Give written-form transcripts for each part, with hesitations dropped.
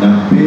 90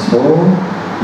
100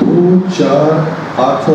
2, 4, 800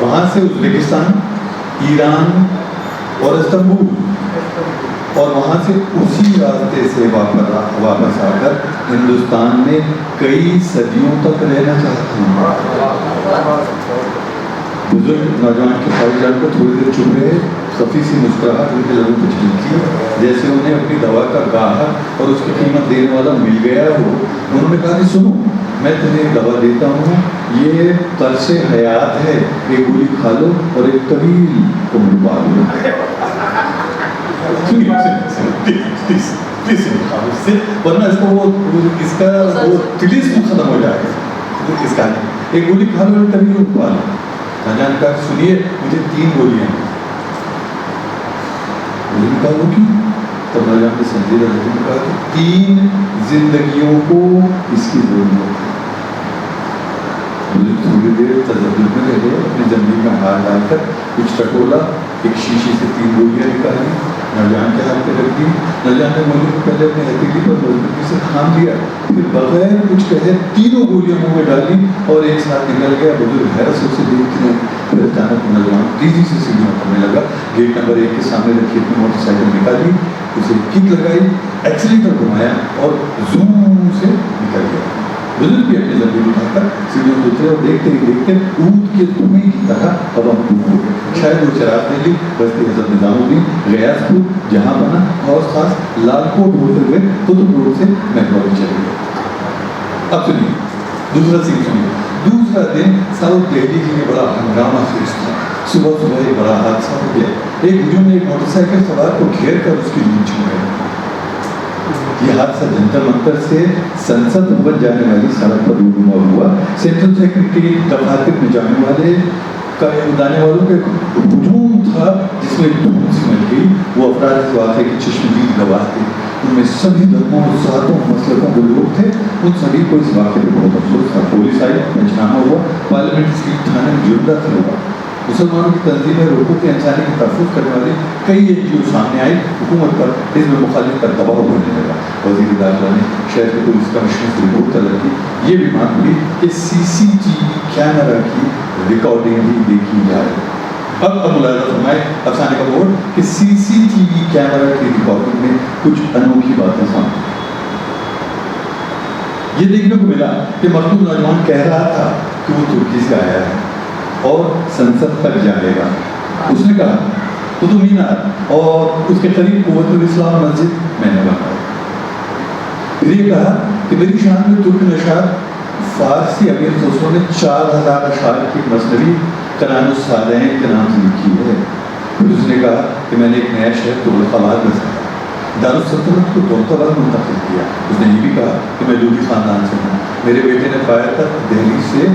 وہاں سے ازبکستان، ایران اور استنبول، اور وہاں سے اسی راستے سے واپس آ کر ہندوستان میں کئی صدیوں تک رہنا چاہتا ہوں۔ بزرگ نوجوان کے پاس جان کر تھوڑی دیر چپ رہے، خفی سی مسکراہٹ ان کے لبوں پہ جھلکی، جیسے انہیں اپنی دوا کا گاہک اور اس کی قیمت دینے والا مل گیا ہو۔ انہوں نے کہا کہ سنو، میں تمہیں ایک دوا دیتا ہوں، یہ طرز حیات ہے، ایک گولی کھا لو اور ایک طویل عمر پا لو۔ ورنہ اس کو اس کا وہ طلسم ختم ہو جائے گا۔ اس کا ایک گولی کھا لو اور طویل عمر پا لو۔ نوجوان کہا سنیے، مجھے 3 گولیاں ہیں۔ گولی کہا وہ کیوں؟ تب نوجوان نے سنجیدہ لہجے میں کہا کہ 3 زندگیوں کو اس کی ضرورت ہے۔ تھوڑی دیر تجربے میں رہے، اپنی زمین میں ہاتھ ڈال کر کچھ ٹٹولا، ایک شیشے سے 3 گولیاں نکالی، نوجوان کے ہاتھ پہ رکھ دی۔ نوجوان نے گولی کو پہلے اپنے ہتھیلی پر مضبوطی سے تھام دیا، پھر بغیر کچھ کہے 3 گولیاں منہ میں ڈالی اور ایک ساتھ نکل گیا۔ بزرگ حیرت سے اسے دیکھتے رہے، پھر اچانک نوجوان تیزی سے سیڑھیاں اترنے لگا، گیٹ نمبر 1 کے سامنے رکھی اپنی موٹر سائیکل نکالی، اسے کک لگائی، ایکسیلیٹر گھمایا اور زوم سے نکل گیا۔ بزرگ بھی اپنی زمین اٹھا کر سیڑھیوں کو اترے اور دیکھتے ہی دیکھتے اونٹ کے دھویں کی طرح ہوا میں ڈوب ہو گئے۔ شاید وہ چراغ دہلی، بستی حضرت نظام الدین، غیاث پور، جہاں بنا اور خاص لال کوٹ ہوتے ہوئے قطب روڈ سے مہدوری چلے گئے۔ اب سنیے دوسرا سین سنیے۔ دوسرا دن ساؤتھ دہلی میں بڑا ہنگامہ خیز تھا۔ صبح صبح ایک بڑا حادثہ ہو گیا۔ ایک ہجوم نے ایک موٹر سائیکل سوار کو گھیر کر اس کی نیند چھین گیا۔ یہ حادثہ جنتر منتر سے سنسد بھون جانے والی سڑک پر رونما ہوا۔ سینٹرل سیکرٹریٹ دفاتر میں جانے والوں کا ہجوم تھا جس میں دھوم سی مچ گئی۔ وہ افراد اس واقعے کے چشمدید گواہ تھے، ان میں سبھی دھرموں، ذاتوں، مسلکوں کے لوگ تھے۔ ان سبھی کو اس واقعے پہ بہت افسوس تھا۔ پولیس آئی، پنچنامہ ہوا، پارلیمنٹ اسٹریٹ تھانے میں جرم داخل ہوا۔ مسلمانوں کی تنظیمیں حقوق انسانی کا تحفظ کرنے والی کئی NGO سامنے آئی، حکومت پر حزب مخالف پر دباؤ بڑھنے لگا۔ وزیر داخلہ نے شہر کے پولیس کمشنر سے رپورٹ طلب کی۔ یہ بھی مانگ ہوئی کہ CCTV کیمرہ کی ریکارڈنگ بھی دیکھی جائے۔ اب ملاحظہ فرمائے افسانے کا موڑ کہ CCTV کیمرہ کی ریکارڈنگ میں کچھ انوکھی باتیں سامنے یہ دیکھنے کو ملا کہ مقتول نوجوان کہہ رہا تھا کہ وہ ترکی سے آیا ہے اور سنسد تک جائے گا۔ اس نے کہا قطب مینار اور اس کے قریب قوت الاسلام مسجد میں نے بنایا۔ پھر یہ کہا کہ میری شان میں ترک نشاد فارسی امیر خسرو نے 4000 اشعار کی مثنوی قرآن الصالحین کے نام سے لکھی ہے۔ پھر اس نے کہا کہ میں نے ایک نیا شہر تغلق بسایا، دارالسلطنت کو دولت منتقل کیا۔ اس نے یہ بھی کہا کہ میں لودھی خاندان سے ہوں، میرے بیٹے نے پایا تک دہلی سے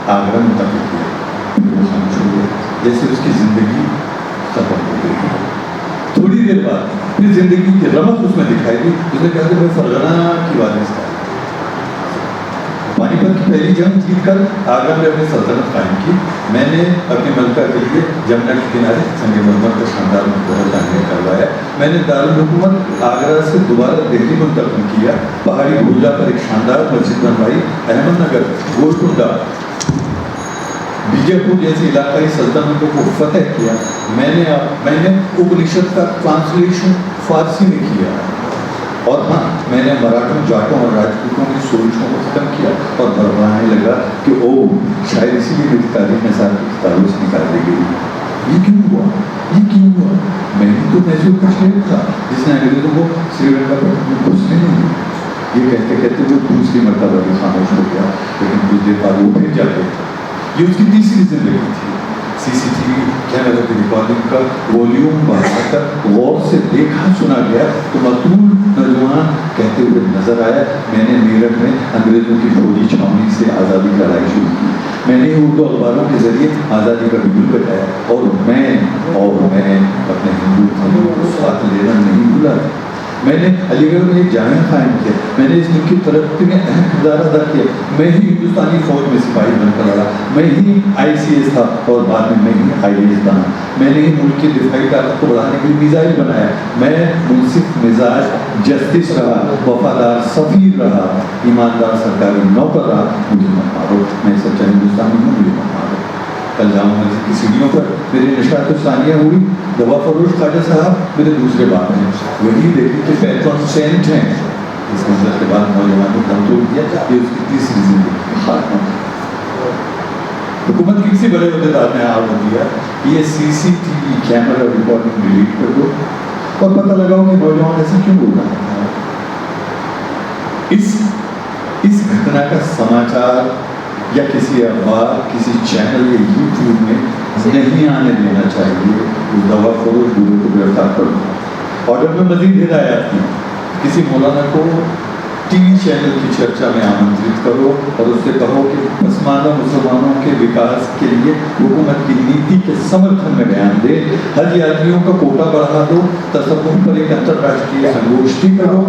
آگرہ منتقل کیا۔ وہ خاموش ہو گیا جیسے اس کی زندگی ختم ہو گئی۔ تھوڑی دیر بعد پھر زندگی کی رمق اس میں دکھائی دی۔ اس نے کہا کہ میں فرغانہ کی وادی سے پانی پت کی پہلی جنگ جیت کر آگرہ میں اپنی سلطنت قائم کی۔ میں نے اپنی ملکہ کے لیے جمنا کے کنارے سنگ مرمر کا شاندار مقبرہ تعمیر کروایا۔ میں نے دارالحکومت آگرہ سے دوبارہ دہلی منتقل کیا۔ پہاڑی بھوجا پر ایک شاندار مسجد بنوائی۔ احمد نگر، گولکنڈہ، بیجے پور جیسی علاقائی سلطنتوں کو فتح کیا۔ میں نے اپنشد کا ٹرانسلیشن فارسی میں کیا۔ اور ہاں، میں نے مراٹھوں، جاٹوں اور راجپوتوں کی سوچوں کو ختم کیا اور بڑھانے لگا کہ شاید اسی لیے میری تاریخ میں ساری کتابوں سے نکال دی گئی۔ یہ کیوں ہوا؟ یہ کیوں ہوا؟ میں نے تو محسوس کا شہر تھا جس نے انگریزوں کو سری لنکا پر گھسنے نہیں دیا۔ یہ کہتے کہتے وہ دوسری مرتبہ بھی خاموش ہو گیا، لیکن کچھ دیر بعد وہ پھر جا گیا۔ یہ اس کی تیسری زندگی تھی۔ CCTV کیمرہ کی ریکارڈنگ کا والیوم بڑھا کر غور سے دیکھا سنا گیا تو مقتول نوجوان کہتے ہوئے نظر آیا، میں نے میرٹھ میں انگریزوں کی فوجی چھاؤنی سے آزادی کی لڑائی شروع کی۔ میں نے اردو اخباروں کے ذریعے آزادی کا بگل بجایا اور میں اپنے ہندو بھائیوں کو ساتھ لینا نہیں بھولا۔ میں نے علی گڑھ میں ایک جامعہ قائم کیا, میں نے اس ملک کی ترقی میں اہم کردار ادا کیا, میں ہی ہندوستانی فوج میں سپاہی بن کر لڑا, میں ہی ICS تھا اور بعد میں ہی IAS بنا, میں نے ہی ملک کی دفاعی طاقت کو بڑھانے کے لیے میزائل بنایا, میں منصف مزاج جسٹس رہا, وفادار سفیر رہا, ایماندار سرکاری نوکر رہا, مجھے مت مارو, میں سچا ہندوستانی ہوں, مجھے مت مارو. کل جامع مسجد کی سیڑھیوں پر میری نشاط ثانیہ ہوئی, دوا فروش خواجہ صاحب میرے دوسرے باپ ہیں, وہی دیکھی کہ پیٹرون سینٹ ہیں. اس منظر کے بعد نوجوان نے دم توڑ دیا, یہ اس کی تیسری زندگی کی خاتمہ. حکومت کسی بڑے عہدیدار نے آرڈر دیا, یہ CCTV کیمرہ ریکارڈنگ ڈیلیٹ کر دو, اور پتہ لگاؤ کہ نوجوان ایسے کیوں بول رہا تھا. اس گھٹنا کا سماچار یا کسی اخبار, کسی چینل یا YouTube میں نہیں آنے دینا چاہیے. اس دوا فروش گروہ کو گرفتار کر دو. آرڈر میں مزید ہدایات کی, کسی مولانا کو TV چینل کی چرچا میں آمنترت کرو اور اس سے کہو کہ پسماندہ مسلمانوں کے وکاس کے لیے حکومت کی نیتی کے سمرتھن میں بیان دے, حج یاتریوں کا کوٹا بڑھا دو, تصوف پر ایک انترراشٹریہ سنگوشٹی کرو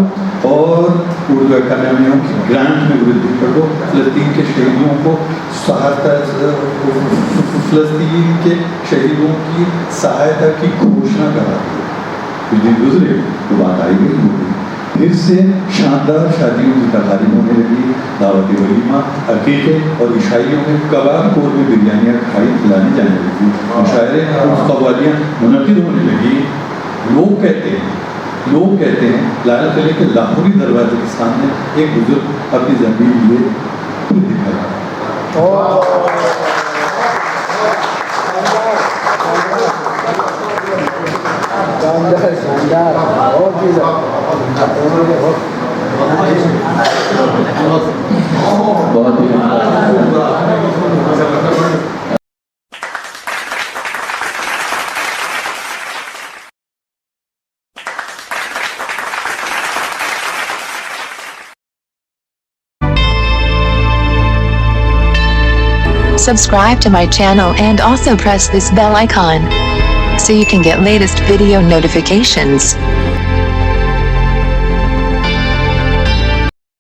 اور اردو اکیڈمیوں کی گرانٹ میں وردھی کر دو, فلسطین کے شہیدوں کو فلسطین کے شہیدوں کی سہایتا کی گھوشنا کرا دو. کچھ دن گزرے تو بات آئی گئی ہوگی, پھر سے شاندار شادیوں کی تقاریب ہونے لگی, دعوت ولیمہ, عقیقے اور عشائیوں میں کباب کور میں بریانیاں کھائی کھلانے جانے لگی, مشاعرے اور قوالیاں منعقد ہونے لگی. لوگ کہتے ہیں لال قلعے کے لاہوری دروازے کے سامنے ایک بزرگ اپنی زمین لیے خود دکھا رہا. بہت ہی Subscribe to my channel and also press this bell icon so you can get latest video notifications.